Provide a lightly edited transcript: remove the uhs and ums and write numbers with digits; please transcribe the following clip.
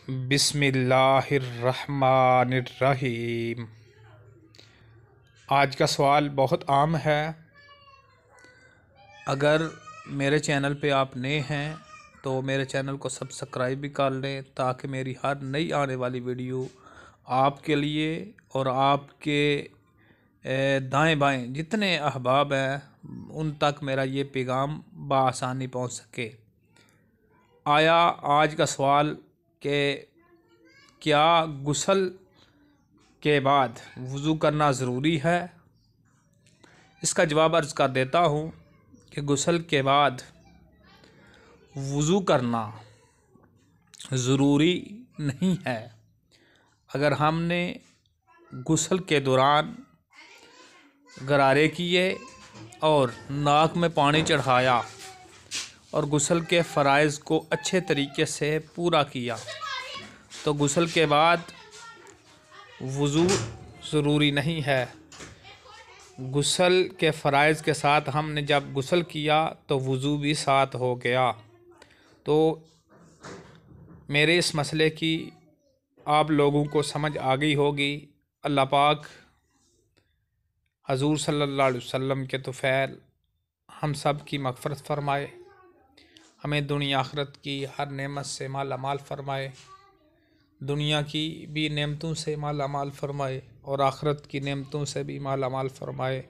बिस्मिल्लाहिर्रहमानिर्रहीम। आज का सवाल बहुत आम है। अगर मेरे चैनल पे आप नए हैं तो मेरे चैनल को सब्सक्राइब भी कर लें ताकि मेरी हर नई आने वाली वीडियो आपके लिए और आपके दाएं बाएं जितने अहबाब हैं उन तक मेरा ये पैगाम बआसानी पहुंच सके। आया आज का सवाल कि क्या गुस्ल के बाद वज़ू करना ज़रूरी है। इसका जवाब अर्ज़ कर देता हूँ कि गुस्ल के बाद वज़ू करना ज़रूरी नहीं है। अगर हमने गुस्ल के दौरान गरारे किए और नाक में पानी चढ़ाया और गुस्ल के फ़राइज़ को अच्छे तरीके से पूरा किया तो गुस्ल के बाद वज़ू ज़रूरी नहीं है। गुस्ल के फ़राइज़ के साथ हमने जब गुस्ल किया तो वज़ू भी साथ हो गया। तो मेरे इस मसले की आप लोगों को समझ आ गई होगी। अल्लाह पाक हज़ूर सल्लल्लाहु अलैहि वसल्लम के तुफ़ैल हम सब की मग़फ़िरत फ़रमाए, हमें दुनिया आखिरत की हर नेमत से माला माल फ़रमाए, दुनिया की भी नेमतों से माला माल फ़रमाए और आखिरत की नेमतों से भी माला माल फ़रमाए।